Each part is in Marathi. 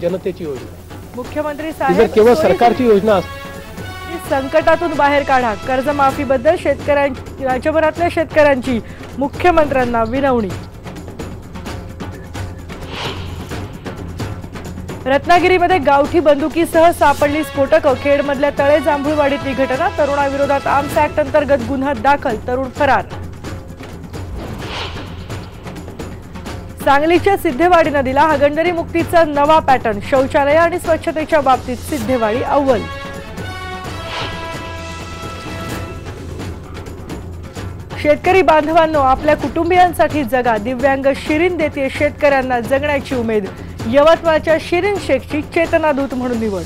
जनतेची योजना आहे। मुख्यमंत्री ही साहेब जर केवळ सरकारची योजना असती, संकटातून बाहेर काढा, कर्जमाफीबद्दल राज्यभरातल्या शेतकऱ्यांची मुख्यमंत्र्यांना विनवणी। रत्नागिरीमध्ये गावठी बंदुकीसह सापडली स्फोटकं, खेडमधल्या तळे जांभूळवाडीतली घटना, तरुणाविरोधात आर्म्स ऍक्ट अंतर्गत गुन्हा दाखल, तरुण फरार। सांगलीच्या सिद्धेवाडी नदीला हागणदारी मुक्तीचा नवा पॅटर्न, शौचालय आणि स्वच्छतेच्या बाबतीत सिद्धेवाडी अव्वल। शेतकरी बांधवांनो, आपल्या कुटुंबियांसाठी जगा, दिव्यांग शिरीन देते शेतकऱ्यांना जगण्याची उमेद, यवतमाळच्या शिरीन शेखची चेतना दूत म्हणून निवड।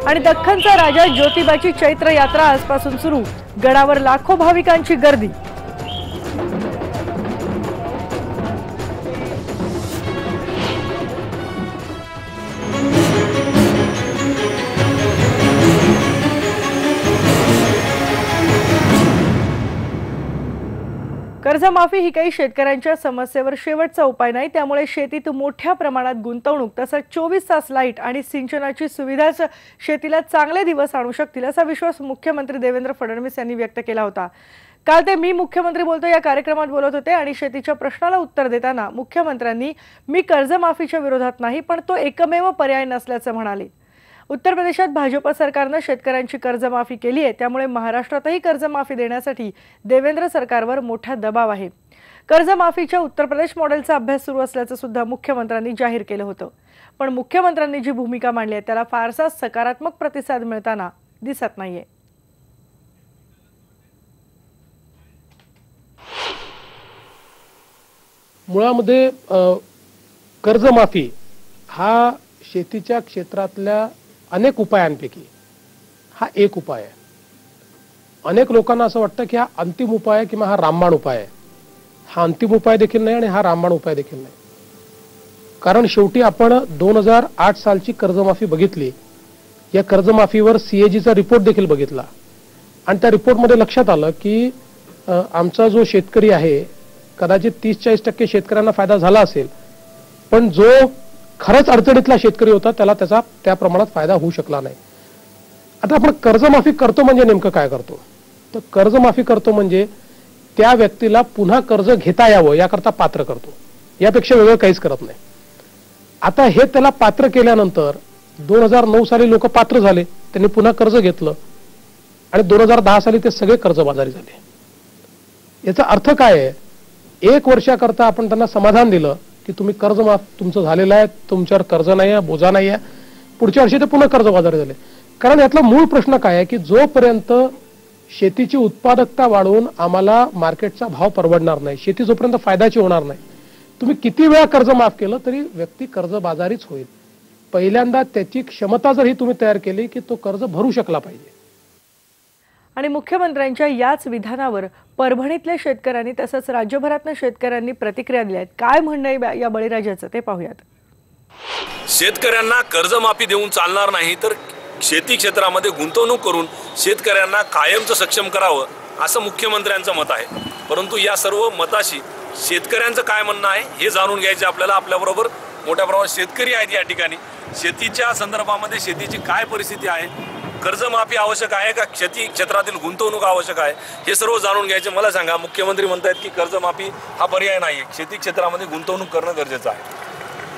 आणि दख्खनचा राजा ज्योतिबाची चैत्र यात्रा आजपासून सुरू, गडावर लाखो भाविकांची गर्दी। कर्जमाफी ही काही शेतकऱ्यांच्या समस्येवर शेवटचा उपाय नाही, त्यामुळे शेतीत मोठ्या प्रमाणात गुंतवणूक तसंच 24 तास लाईट आणि सिंचनाची सुविधाच शेतीला चांगले दिवस आणू शकतील असा विश्वास मुख्यमंत्री देवेंद्र फडणवीस यांनी व्यक्त केला होता। काल ते मी मुख्यमंत्री बोलतो या कार्यक्रमात बोलत होते आणि शेतीच्या प्रश्नाला उत्तर देताना मुख्यमंत्र्यांनी मी कर्जमाफीच्या विरोधात नाही, पण तो एकमेव पर्याय नसल्याचं म्हणाले। उत्तर प्रदेशात भाजप सरकारने शेतकऱ्यांची कर्जमाफी केली आहे, त्यामुळे महाराष्ट्रातही कर्जमाफी देण्यासाठी देवेंद्र सरकारवर मोठा दबाव आहे। कर्जमाफीच्या उत्तर प्रदेश मॉडेलचा अभ्यास सुरू असल्याचं सुद्धा मुख्यमंत्र्यांनी जाहीर केलं होतं, पण मुख्यमंत्र्यांनी जी भूमिका मांडली आहे त्याला फारसा सकारात्मक प्रतिसाद मिळताना दिसत नाहीये। मुळामध्ये कर्जमाफी हा शेतीच्या क्षेत्रातल्या अनेक उपायांपैकी हा एक उपाय आहे। अनेक लोकांना असं वाटतं की हा अंतिम उपाय आहे किंवा हा रामबाण उपाय आहे। हा अंतिम उपाय देखील नाही आणि हा रामबाण उपाय देखील नाही, कारण शेवटी आपण 2008 सालची कर्जमाफी बघितली। या कर्जमाफीवर सीएजीचा रिपोर्ट देखील बघितला आणि त्या रिपोर्टमध्ये लक्षात आलं की आमचा जो शेतकरी आहे कदाचित 30-40% शेतकऱ्यांना फायदा झाला असेल, पण जो खरंच अडचणीतला शेतकरी होता त्याला त्याचा त्या प्रमाणात फायदा होऊ शकला नाही। आता आपण कर्जमाफी करतो म्हणजे नेमकं काय करतो, तर कर्जमाफी करतो म्हणजे त्या व्यक्तीला पुन्हा कर्ज घेता यावं याकरता पात्र करतो, यापेक्षा वेगळं काहीच करत नाही। आता हे त्याला पात्र केल्यानंतर 2009 साली लोक पात्र झाले, त्यांनी पुन्हा कर्ज घेतलं आणि 2010 साली ते सगळे कर्जबाजारी झाले। याचा अर्थ काय आहे, 1 वर्षाकरता आपण त्यांना समाधान दिलं की तुम्ही कर्जमाफ तुमचं झालेलं आहे, तुमच्यावर कर्ज नाही आहे, बोजा नाही आहे, पुढच्या वर्षी ते पुन्हा कर्जबाजारी झाले। कारण यातला मूळ प्रश्न काय आहे की जोपर्यंत शेतीची उत्पादकता वाढवून आम्हाला मार्केटचा भाव परवडणार नाही, शेती जोपर्यंत फायद्याची होणार नाही, तुम्ही किती वेळा कर्ज माफ केलं तरी व्यक्ती कर्जबाजारीच होईल। पहिल्यांदा त्याची क्षमता जर ही तुम्ही तयार केली की तो कर्ज भरू शकला पाहिजे। आणि मुख्यमंत्र्यांच्या याच विधानावर परभणीतल्या शेतकऱ्यांनी तसंच राज्यभरातल्या शेतकऱ्यांनी प्रतिक्रिया दिल्या आहेत। काय म्हणणं आहे या बळीराजाचं ते पाहूयात। शेतकऱ्यांना कर्जमाफी देऊन चालणार नाही, तर शेती क्षेत्रामध्ये गुंतवणूक करून शेतकऱ्यांना कायमचं सक्षम करावं असं मुख्यमंत्र्यांचं मत आहे। परंतु या सर्व मताशी शेतकऱ्यांचं काय म्हणणं आहे हे जाणून घ्यायचे आपल्याला। आपल्याबरोबर मोठ्या प्रमाणात शेतकरी आहेत या ठिकाणी। शेतीच्या संदर्भामध्ये शेतीची काय परिस्थिती आहे, कर्जमाफी आवश्यक आहे का, शेती क्षेत्रातील गुंतवणूक आवश्यक आहे, हे सर्व जाणून घ्यायचे। मला सांगा, मुख्यमंत्री म्हणतात की कर्जमाफी हा पर्याय नाही, शेती क्षेत्रामध्ये गुंतवणूक करणं गरजेचं आहे।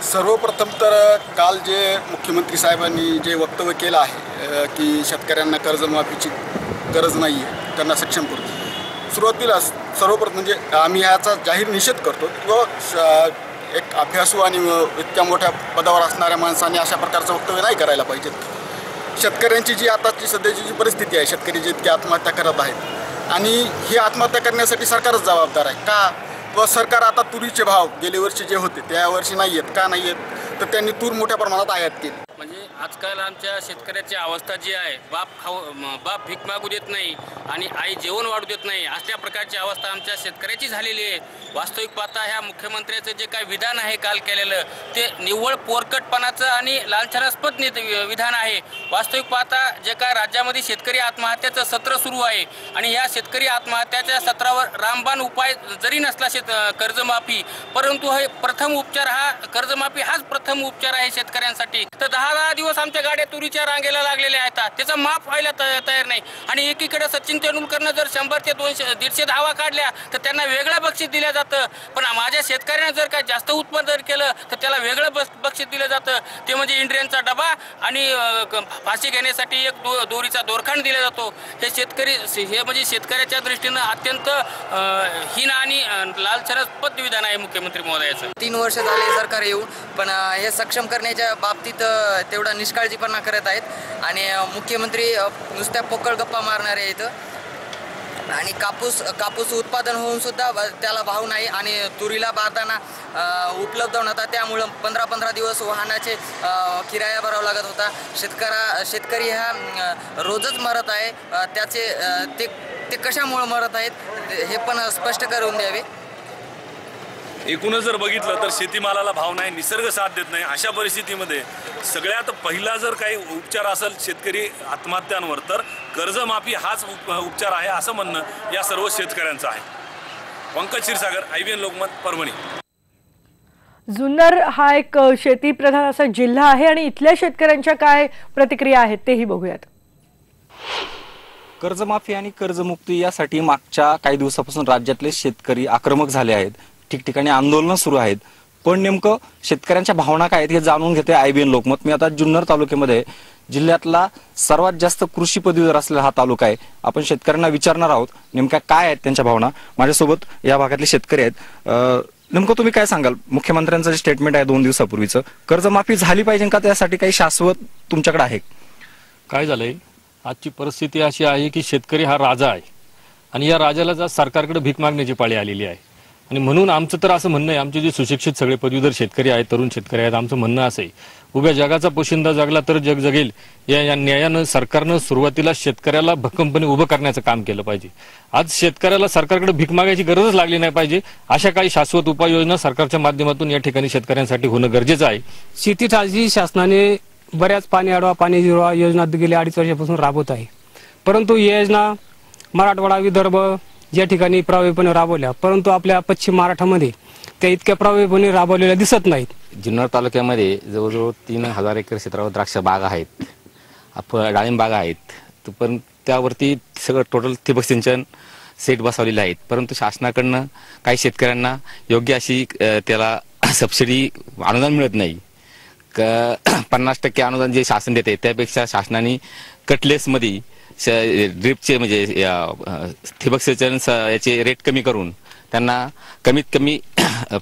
सर्वप्रथम तर काल जे मुख्यमंत्री साहेबांनी जे वक्तव्य केलं आहे की शेतकऱ्यांना कर्जमाफीची गरज नाही आहे, त्यांना सक्षम करतो, सुरुवातीला सर्वप्रथम म्हणजे आम्ही ह्याचा जाहीर निषेध करतो किंवा एक अभ्यासू आणि इतक्या मोठ्या पदावर असणाऱ्या माणसाने अशा प्रकारचं वक्तव्य नाही करायला पाहिजे। शेतकऱ्यांची जी आताची सध्याची जी परिस्थिती आहे, शेतकरी जे इतके आत्महत्या करत आहेत आणि ही आत्महत्या करण्यासाठी सरकारच जबाबदार आहे का, व सरकार आता तुरीचे भाव गेल्या वर्षी जे होते त्या वर्षी नाही आहेत का नाही आहेत, तर त्यांनी तूर मोठ्या प्रमाणात आयात केली। म्हणजे आजकाल आमच्या शेतकऱ्याची अवस्था जी आहे, बाप भीक मागू देत नाही आणि आई जेवण वाढू देत नाही, अशा प्रकारची अवस्था आमच्या शेतकऱ्याची झालेली आहे. वास्तविक पाहता ह्या मुख्यमंत्र्याचं जे काही विधान आहे काल केलेलं, ते निव्वळ पोरकटपणाचं आणि लालचनास्पद विधान आहे. वास्तविक पाहता जे काय राज्यामध्ये शेतकरी आत्महत्याचं सत्र सुरू आहे आणि या शेतकरी आत्महत्याच्या सत्रावर रामबाण उपाय जरी नसला कर्जमाफी, परंतु हे प्रथम उपचार, हा कर्जमाफी हाच प्रथम उपचार आहे शेतकऱ्यांसाठी. तर 10 दिवस आमच्या गाड्या तुरीच्या रांगेला लागलेल्या आहेत, त्याचा माफ व्हायला तयार नाही. आणि एकीकडे सचिन तेंडुलकरनं जर 100 ते 200 150 धावा काढल्या तर त्यांना वेगळं बक्षीस दिलं जातं, पण माझ्या शेतकऱ्यानं जर काय जास्त उत्पादन केलं तर त्याला वेगळं बक्षीस दिलं जातं. ते म्हणजे इंड्रियनचा डबा आणि फाशी घेण्यासाठी एक दोरीचा दोरखांड दिला जातो. हे म्हणजे शेतकऱ्याच्या दृष्टीनं अत्यंत हीन आणि लालचनास्पद विधान आहे मुख्यमंत्री महोदयाचं. 3 वर्ष झाले सरकार येऊन, पण हे सक्षम करण्याच्या बाबतीत तेवढा निष्काळजीपणा करत आहेत आणि मुख्यमंत्री नुसत्या पोकळ गप्पा मारणारे आहेत. आणि कापूस उत्पादन होऊन सुद्धा त्याला भाव नाही आणि तुरीला बारदाना उपलब्ध नव्हता, त्यामुळं 15-15 दिवस वाहनाचे किराया भरावा लागत होता. शेतकरी हा रोजच मरत आहे. ते कशामुळे मरत आहेत हे पण स्पष्ट करून द्यावे. एकूणच जर बघितलं तर शेतीमालाला भाव नाही, निसर्ग साथ देत नाही. अशा परिस्थितीमध्ये सगळ्यात पहिला जर काही उपचार असेल शेतकरी आत्महत्यांवर, तर कर्जमाफी हाच उपचार आहे असं म्हणणं या सर्व शेतकऱ्यांचं आहे. पंकज क्षीरसागर, IBN लोकमत, परभणी. जुन्नर हा एक शेतीप्रधान असा जिल्हा आहे आणि इथल्या शेतकऱ्यांच्या काय प्रतिक्रिया आहेत तेही बघूयात. कर्जमाफी आणि कर्जमुक्ती यासाठी मागच्या काही दिवसापासून राज्यातले शेतकरी आक्रमक झाले आहेत. ठिकठिकाणी आंदोलनं सुरू आहेत. पण नेमकं शेतकऱ्यांच्या भावना काय आहेत हे जाणून घेते IBN लोकमत. मी आता जुन्नर तालुक्यामध्ये, जिल्ह्यातला सर्वात जास्त कृषी पदवीधर असलेला हा तालुका आहे. आपण शेतकऱ्यांना विचारणार आहोत नेमक्या काय आहेत त्यांच्या भावना. माझ्यासोबत या भागातले शेतकरी आहेत. नेमकं तुम्ही काय सांगाल? मुख्यमंत्र्यांचं जे स्टेटमेंट आहे 2 दिवसापूर्वीचं, कर्जमाफी झाली पाहिजे का, त्यासाठी काही शाश्वत तुमच्याकडे आहे? काय झालंय, आजची परिस्थिती अशी आहे की शेतकरी हा राजा आहे आणि या राजाला सरकारकडे भीक मागण्याची पाळी आलेली आहे. आणि म्हणून आमचं तर असं म्हणणं आहे, आमचे जे सुशिक्षित सगळे पदवीधर शेतकरी आहेत, तरुण शेतकरी आहेत, आमचं म्हणणं असं आहे, उभ्या जगाचा पोशिंदा जगला तर जग जगेल या न्यायानं सरकारनं सुरुवातीला शेतकऱ्याला भक्कमपणे उभं करण्याचं काम केलं पाहिजे. आज शेतकऱ्याला सरकारकडे भीक मागायची गरजच लागली नाही पाहिजे. अशा काही शाश्वत उपाययोजना सरकारच्या माध्यमातून या ठिकाणी शेतकऱ्यांसाठी होणं गरजेचं आहे. शेतीसाठी शासनाने बऱ्याच पाणी अडवा पाणी जिरवा योजना गेल्या 2.5 वर्षापासून राबवत आहे, परंतु ही योजना मराठवाडा, विदर्भ या ठिकाणी प्रभावीपणे राबवल्या, परंतु आपल्या पश्चिम महाराष्ट्रामध्ये त्या इतक्या प्रभावीपणे राबवलेल्या दिसत नाहीत. जुन्नर तालुक्यामध्ये जवळजवळ 3000 एकर क्षेत्रावर द्राक्ष बाग आहेत, डाळिंब बाग आहेत, पण त्यावरती सगळं टोटल ठिबक सिंचन सेट बसवलेले आहेत. परंतु शासनाकडनं काही शेतकऱ्यांना योग्य अशी त्याला सबसिडी अनुदान मिळत नाही. 50% अनुदान जे शासन देते त्यापेक्षा शासनाने कटलेसमध्ये ड्रिपचे म्हणजे ठिबक सिंचन याचे रेट कमी करून त्यांना कमीत कमी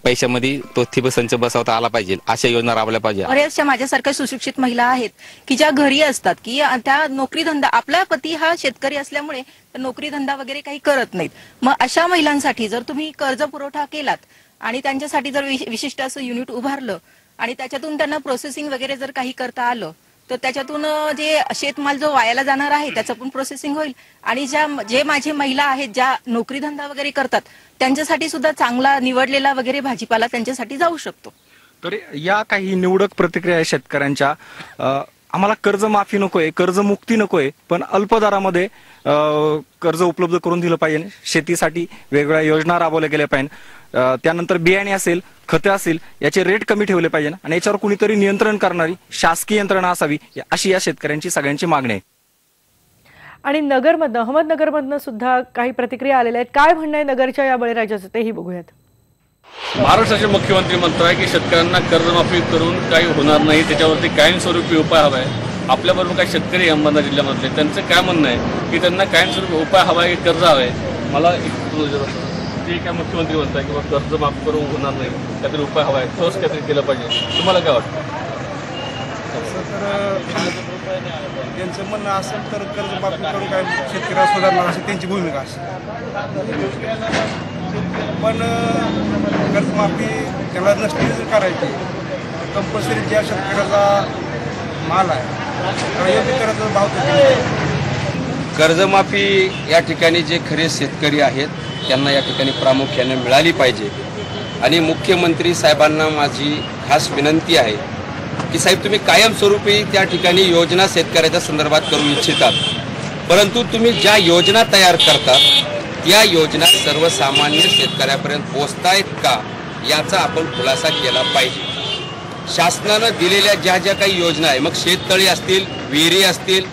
पैशामध्ये तो ठिबक संच बसवता आला पाहिजे, अशा योजना राबवल्या पाहिजे. बऱ्याचशा माझ्यासारख्या सुशिक्षित महिला आहेत की ज्या घरी असतात की त्या नोकरी धंदा, आपला पती हा शेतकरी असल्यामुळे नोकरी धंदा वगैरे काही करत नाहीत. मग अशा महिलांसाठी जर तुम्ही कर्ज पुरवठा केलात आणि त्यांच्यासाठी जर विशिष्ट असं युनिट उभारलं आणि त्याच्यातून त्यांना प्रोसेसिंग वगैरे जर काही करता आलं तर त्याच्यातून जे शेतमाल जो वायाला जाणार आहे त्याचं पण प्रोसेसिंग होईल आणि जे माझे महिला आहेत ज्या नोकरी धंदा वगैरे करतात त्यांच्यासाठी सुद्धा चांगला निवडलेला वगैरे भाजीपाला त्यांच्यासाठी जाऊ शकतो. तर या काही निवडक प्रतिक्रिया आहे शेतकऱ्यांच्या. आम्हाला कर्जमाफी नकोय, कर्जमुक्ती नकोय, पण अल्प दरामध्ये कर्ज उपलब्ध करून दिलं पाहिजे. शेतीसाठी वेगवेगळ्या योजना राबवल्या गेल्या पाहिजे. त्यानंतर बियाणे असेल, खते असेल, याचे रेट कमी ठेवले पाहिजे आणि याच्यावर कुणीतरी नियंत्रण करणारी शासकीय यंत्रणा असावी, अशी या शेतकऱ्यांची सगळ्यांची मागणी आहे. आणि नगरमधनं, अहमदनगरमधनं सुद्धा काही प्रतिक्रिया आलेल्या आहेत. काय म्हणणं आहे नगरच्या या बळीराजाचं तेही बघूयात. महाराष्ट्राचे मुख्यमंत्री म्हणत आहे की शेतकऱ्यांना कर्जमाफी करून काही होणार नाही, त्याच्यावरती कायमस्वरूपी उपाय हवा आहे. आपल्याबरोबर काही शेतकरी अहमदनगर जिल्ह्यामधले, त्यांचं काय म्हणणं आहे की त्यांना कायमस्वरूपी उपाय हवा आहे, कर्ज हवं आहे. मला ते काय मुख्यमंत्री म्हणताय किंवा कर्ज माफ करून होणार नाही, काहीतरी उपाय हवा आहे, ठोस काहीतरी केलं पाहिजे. तुम्हाला काय वाटतं? त्यांचं म्हणणं असेल तर कर्जमाफी करून काय शेतकऱ्याला सुधारणार असेल त्यांची भूमिका असेल, पण कर्जमाफी त्याला नसली करायची. कंपल्सरी ज्या शेतकऱ्याचा माल आहे तर योग्य दराचा भाव तर दिला पाहिजे. कर्जमाफी या ठिकाणी जे खरे शेतकरी आहेत त्यांना या ठिकाणी प्रामुख्याने मिळाली पाहिजे. आणि मुख्यमंत्री साहेबांना माझी खास विनंती आहे की साहेब तुम्ही कायमस्वरूपी त्या ठिकाणी योजना शेतकऱ्याच्या संदर्भात करू इच्छितात, परंतु तुम्ही ज्या योजना तयार करतात त्या योजना सर्वसामान्य शेतकऱ्यापर्यंत पोहोचतायत का याचा आपण खुलासा केला पाहिजे. शासनानं दिलेल्या ज्या ज्या काही योजना आहे, मग शेततळी असतील, विहिरी असतील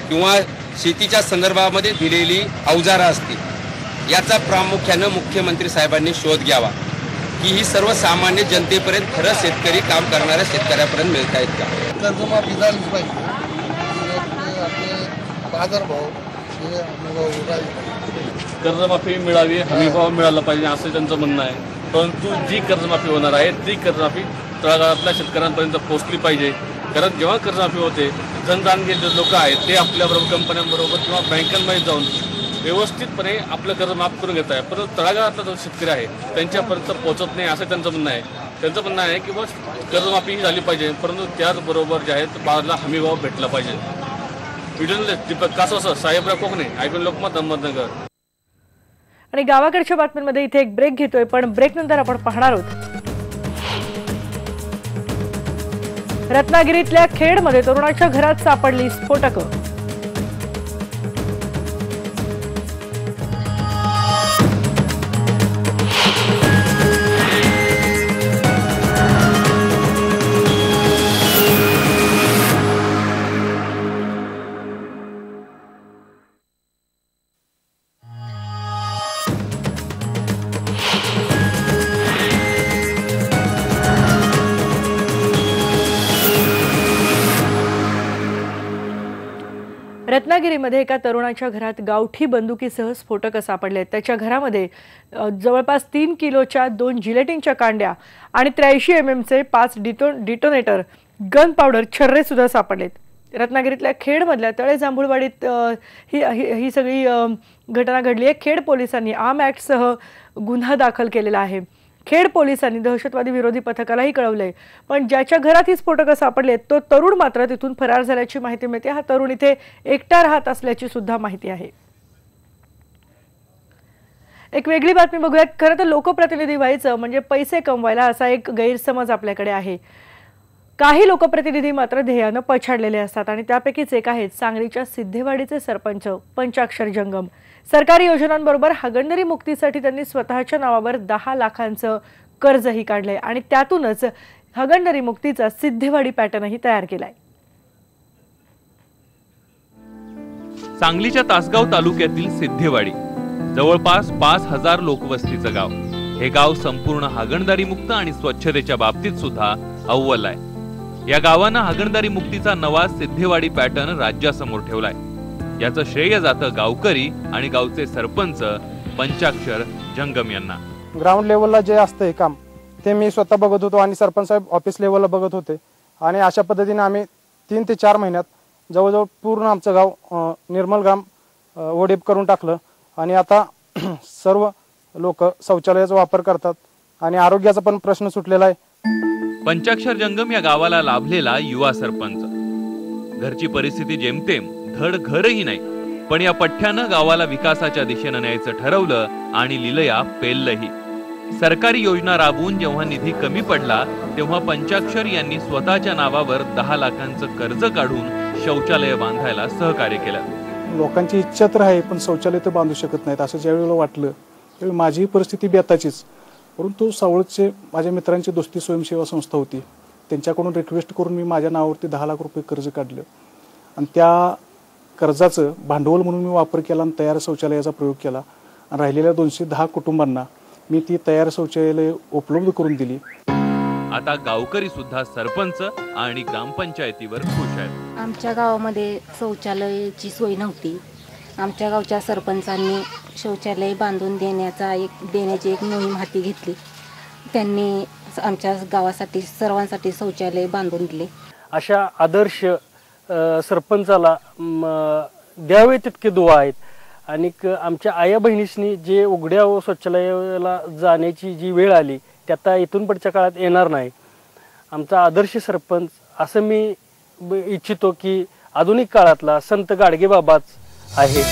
किंवा शेतीच्या संदर्भामध्ये दिलेली अवजारं असतील, याचा प्रामुख्यानं मुख्यमंत्री साहेबांनी शोध घ्यावा की ही सर्वसामान्य जनतेपर्यंत खरं शेतकरी काम करणाऱ्या शेतकऱ्यापर्यंत मिळत आहेत का. कर्जमाफी झालीच पाहिजे. आपले बाजारभाव हे कर्जमाफी मिळावी, हमीभाव मिळाला पाहिजे असं त्यांचं म्हणणं आहे. परंतु जी कर्जमाफी होणार आहे ती कर्जमाफी तळागाळातल्या शेतकऱ्यांपर्यंत पोहोचली पाहिजे. कारण जेव्हा कर्जमाफी होते जनजाणगे जे लोक आहेत ते आपल्याबरोबर कंपन्यांबरोबर किंवा बँकांमध्ये जाऊन व्यवस्थितपणे आपलं कर्ज माफ करून घेत आहे, परंतु तळागाळातला जो शेतकरी आहे त्यांच्यापर्यंत पोहोचत नाही असं त्यांचं म्हणणं आहे. त्यांचं म्हणणं आहे की बस कर्जमाफी झाली पाहिजे, परंतु त्याचबरोबर जे आहेत बाजारला हमीभाव भेटला पाहिजे. व्हिडिओ दीपक कासवासह साहेबराव कोकणे, ऐकून लोकमत, अहमदनगर. आणि गावाकडच्या बातम्यांमध्ये इथे एक ब्रेक घेतोय, पण ब्रेक नंतर आपण पाहणार आहोत रत्नागिरीतल्या खेडमध्ये तरुणाच्या घरात सापडली स्फोटकं. रत्नागिरीमध्ये एका तरुणाच्या घरात गावठी बंदुकीसह स्फोटकं सापडले. त्याच्या घरामध्ये जवळपास 3 किलोच्या 2 जिलेटिनच्या कांड्या आणि 83 mm 5 डिटोनेटर, गन पावडर, छर्रे सुद्धा सापडलेत. रत्नागिरीतल्या खेडमधल्या तळे जांभूळवाडीत ही सगळी घटना घडली आहे. खेड पोलिसांनी आर्म ॲक्टसह गुन्हा दाखल केलेला आहे. खेड पोलिसांनी दहशतवादी विरोधी पथकालाही कळवलंय, पण ज्याच्या घरात ही स्फोटकं सापडलेत तो तरुण मात्र तिथून फरार झाल्याची माहिती मिळते. हा तरुण इथे एकटा राहत असल्याची सुद्धा माहिती आहे. एक वेगळी बातमी बघूयात. खरं तर लोकप्रतिनिधी व्हायचं म्हणजे पैसे कमवायला असा एक गैरसमज आपल्याकडे आहे. काही लोकप्रतिनिधी मात्र ध्येयानं पछाडलेले असतात आणि त्यापैकीच एक आहेत सांगलीच्या सिद्धेवाडीचे सरपंच पंचाक्षर जंगम. सरकारी योजनांबरोबर हागणदारी मुक्तीसाठी त्यांनी स्वतःच्या नावावर 10 लाखांचं कर्जही काढलंय आणि त्यातूनच हागणदारी मुक्तीचा सिद्धेवाडी पॅटर्नही तयार केलाय. सांगलीच्या तासगाव तालुक्यातील सिद्धेवाडी जवळपास 5000 लोकवस्तीचं गाव. हे गाव संपूर्ण हागणदारी मुक्त आणि स्वच्छतेच्या बाबतीत सुद्धा अव्वल आहे. या गावानं हागणदारी मुक्तीचा नवा सिद्धेवाडी पॅटर्न राज्यासमोर ठेवलाय. याचं श्रेय जातं गावकरी आणि गावचे सरपंच पंचाक्षर जंगम यांना. ग्राउंड लेवलला जे असतं काम ते मी स्वतः बघत होतो आणि सरपंच साहेब ऑफिस लेवलला बघत होते आणि अशा पद्धतीने आम्ही 3 ते 4 महिन्यात जवळजवळ पूर्ण आमचं गाव निर्मल ग्राम ओढीप करून टाकलं आणि आता सर्व लोक शौचालयाचा वापर करतात आणि आरोग्याचा पण प्रश्न सुटलेला आहे. पंचाक्षर जंगम या गावाला लाभलेला युवा सरपंच. घरची परिस्थिती जेमतेम, धड घरही नाही, पण या पठ्ठ्यानं गावाला विकासाच्या दिशेनं न्यायचं ठरवलं आणि लिलया पेललंही. सरकारी योजना राबवून जेव्हा निधी कमी पडला तेव्हा पंचाक्षर यांनी स्वतःच्या नावावर 10 लाखांचं कर्ज काढून शौचालय बांधायला सहकार्य केलं. लोकांची इच्छा तर आहे पण शौचालय तर बांधू शकत नाहीत असं ज्यावेळेला वाटलं त्यावेळी माझी परिस्थिती बेताचीच. परंतु सावळचे माझ्या मित्रांची दोस्ती स्वयंसेवा संस्था होती, त्यांच्याकडून रिक्वेस्ट करून मी माझ्या नावावरती 10 लाख रुपये कर्ज काढलं आणि त्या कर्जाचं भांडवल म्हणून मी वापर केला आणि तयार शौचालयाचा प्रयोग केला आणि राहिलेल्या 210 कुटुंबांना मी ती तयार शौचालय उपलब्ध करून दिली. आता गावकरी सुद्धा सरपंच आणि ग्रामपंचायतीवर खुश आहेत. आमच्या गावामध्ये शौचालयाची सोय नव्हती. आमच्या गावच्या सरपंचांनी शौचालय बांधून देण्याची एक मोहीम हाती घेतली. त्यांनी आमच्या गावासाठी सर्वांसाठी शौचालय बांधून दिले. अशा आदर्श सरपंचाला द्यावे तितके दुआ आहेत आणि आमच्या आया बहिणींनी जे उघड्या व शौचालयाला जाण्याची जी वेळ आली ते आता इथून पुढच्या काळात येणार नाही. आमचा आदर्श सरपंच असं मी इच्छितो की आधुनिक काळातला संत गाडगेबाबाच आहे.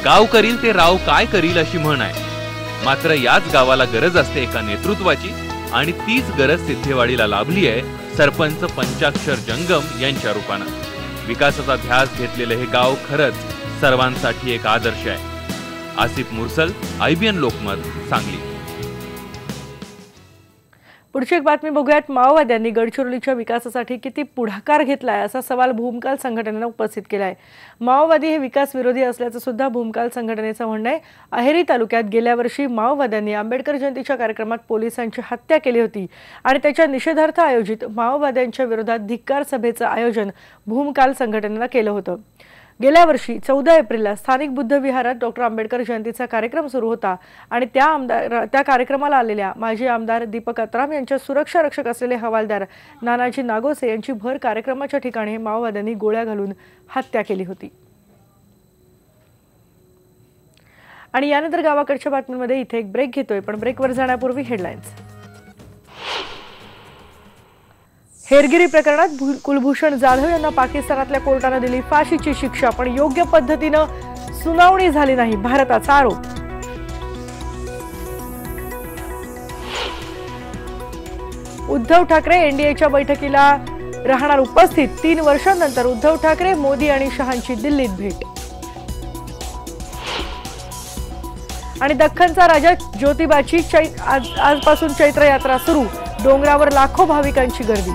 गाव करील ते राव काय करील अशी म्हण आहे. मात्र याच गावाला गरज असते एका नेतृत्वाची आणि तीच गरज सिद्धेवाडीला लाभली आहे सरपंच पंचाक्षर जंगम यांच्या रूपानं. विकासाचा ध्यास घेतलेले हे गाव खरंच सर्वांसाठी एक आदर्श आहे. आसिफ मुरसल, IBN लोकमत, सांगली. पुढची एक बातमी बघूयात. माओवाद्यांनी गडचिरोलीच्या विकासासाठी किती पुढाकार घेतलाय असा सवाल भूमकाल संघटनेनं उपस्थित केलाय. माओवादी हे विकास विरोधी असल्याचं सुद्धा भूमकाल संघटनेचं म्हणणं आहे. अहेरी तालुक्यात गेल्या वर्षी माओवाद्यांनी आंबेडकर जयंतीच्या कार्यक्रमात पोलिसांची हत्या केली होती आणि त्याच्या निषेधार्थ आयोजित माओवाद्यांच्या विरोधात धिक्कार सभेचं आयोजन भूमकाल संघटनेनं केलं होतं. गेल्या वर्षी 14 एप्रिलला स्थानिक बुद्ध विहारात डॉक्टर आंबेडकर जयंतीचा कार्यक्रम सुरू होता आणि त्या कार्यक्रमाला आलेल्या माजी आमदार दीपक अत्राम यांच्या सुरक्षा रक्षक असलेले हवालदार नानाजी नागोसे यांची भर कार्यक्रमाच्या ठिकाणी माओवाद्यांनी गोळ्या घालून हत्या केली होती. आणि यानंतर गावाकडच्या बातमीमध्ये इथे एक ब्रेक घेतोय, पण ब्रेकवर जाण्यापूर्वी हेडलाईन्स. हेरगिरी प्रकरणात कुलभूषण जाधव यांना पाकिस्तानातल्या कोर्टाने दिली फाशीची शिक्षा, पण योग्य पद्धतीनं सुनावणी झाली नाही, भारताचा आरोप. उद्धव ठाकरे एनडीएच्या बैठकीला राहणार उपस्थित. 3 वर्षांनंतर उद्धव ठाकरे, मोदी आणि शहांची दिल्लीत भेट. आणि दख्खनचा राजा ज्योतिबाची आजपासून चैत्र यात्रा सुरू. डोंगरावर लाखो भाविकांची गर्दी.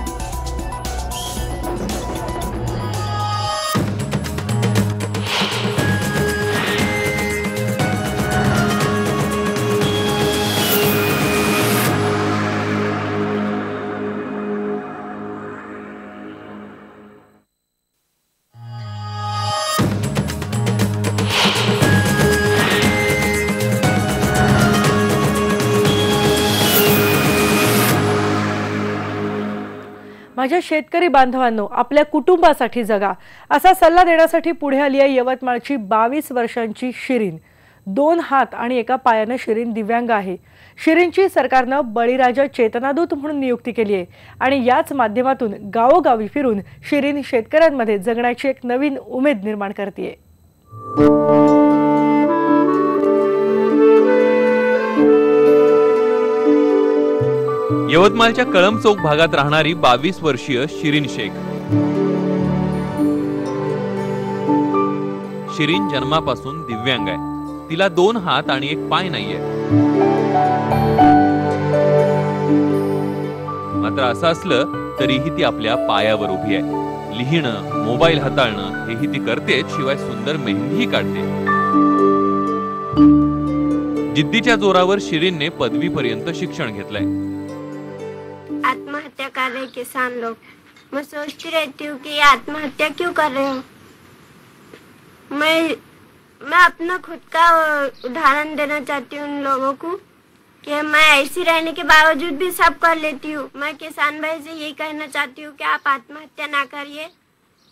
माझ्या शेतकरी बांधवांनो, आपल्या कुटुंबासाठी जगा असा सल्ला देण्यासाठी पुढे आली आहे यवतमाळची 22 वर्षांची शिरीन. 2 हात आणि एका पायानं शिरीन दिव्यांग आहे. शिरीनची सरकारनं बळीराजा चेतनादूत म्हणून नियुक्ती केली आहे आणि याच माध्यमातून गावोगावी फिरून शिरीन शेतकऱ्यांमध्ये जगण्याची एक नवीन उमेद निर्माण करते. यवतमाळच्या कळंब चौक भागात राहणारी 22 वर्षीय शिरीन शेख. शिरीन जन्मापासून दिव्यांग आहे. तिला 2 हात आणि 1 पाय नाहीये. मात्र असं असलं तरीही ती आपल्या पायावर उभी आहे. लिहिणं, मोबाईल हाताळणं हेही ती करते, शिवाय सुंदर मेहंदीही काढते. जिद्दीच्या जोरावर शिरीनने पदवीपर्यंत शिक्षण घेतलंय. आत्महत्या कर रहे किसान लोग, मैं सोचती रहती हूँ कि ये आत्महत्या क्यों कर रहे हो. मैं अपना खुद का उदाहरण देना चाहती हूँ उन लोगों को कि मैं ऐसी रहने के बावजूद भी सब कर लेती हूँ. मैं किसान भाई से यही कहना चाहती हूँ कि आप आत्महत्या ना करिए.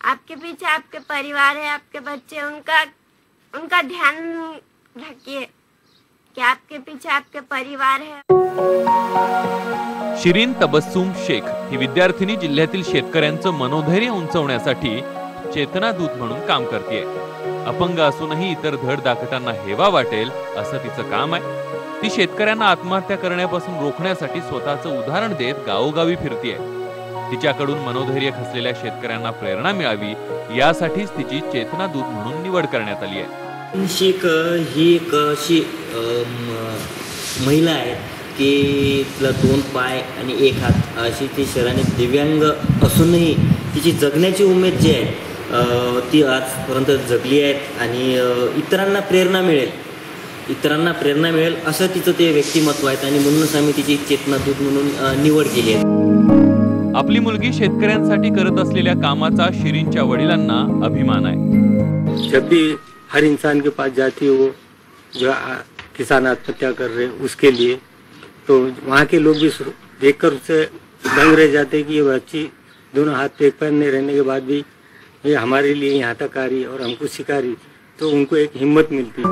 आपके पीछे आपके परिवार है, आपके बच्चे, उनका ध्यान रखिए कि आपके पीछे आपके परिवार है. शिरीन तबस्सुम शेख ही विद्यार्थिनी जिल्ह्यातील शेतकऱ्यांचं मनोधैर्य उंचवण्यासाठी चेतनादूत म्हणून काम करते. अपंग असूनही इतर धडधाकटांना हेवा वाटेल असं तिचं काम आहे. ती शेतकऱ्यांना आत्महत्या करण्यापासून रोखण्यासाठी स्वतःचं उदाहरण देत गावोगावी फिरते. तिच्याकडून मनोधैर्य खचलेल्या शेतकऱ्यांना प्रेरणा मिळावी यासाठीच तिची चेतनादूत म्हणून निवड करण्यात आली आहे. शेख ही एक अशी महिला आहे की तिला 2 पाय आणि 1 हात अशी ती शरीराने दिव्यांग असूनही तिची जगण्याची उमेद जी आहे ती आजपर्यंत जगली आहे आणि इतरांना प्रेरणा मिळेल असं तिचं ते व्यक्तिमत्व आहे आणि म्हणूनच आम्ही तिची चेतनादूत म्हणून निवड केली आहे. आपली मुलगी शेतकऱ्यांसाठी करत असलेल्या कामाचा शिरीनच्या वडिलांना अभिमान आहे. जब भी हर इंसान के पास जाती है वो जो किसान आत्महत्या कर रहे उसके लिए, तो वहाँ के लोग भी देखकर उससे दंग रह जाते हैं कि ये बच्ची 2 हाथ 1 पैर नहीं रहने के बाद भी ये हमारे लिए यहाँ तक आ रही और हमको सिखा रही, तो उनको एक हिम्मत मिलती.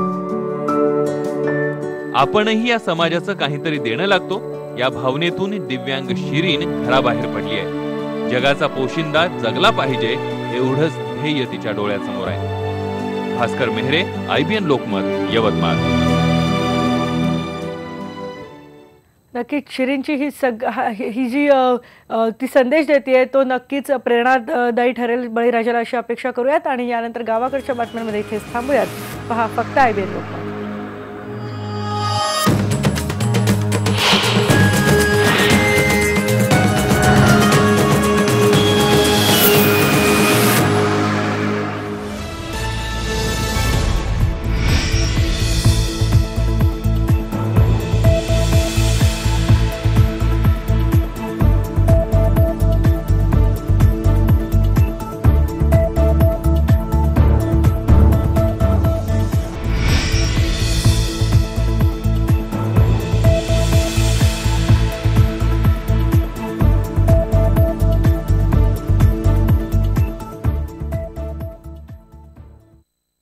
आपणही या समाजाचं काहीतरी देणं लागतो या भावनेतून दिव्यांग शिरीन घराबाहेर पडली आहे. जगाचा पोशिंदा जगला पाहिजे एवढंच ध्येय तिच्या डोळ्यासमोर आहे. भास्कर मेहरे, IBN लोकमत, यवतमाळ. नक्कीच शिरींची ही जी ती संदेश देते तो नक्कीच प्रेरणादायी ठरेल बळीराजाला, अशी अपेक्षा करूयात. आणि यानंतर गावाकडच्या बातम्यांमध्ये इथेच थांबूयात. पहा फक्त IBN लोकमत.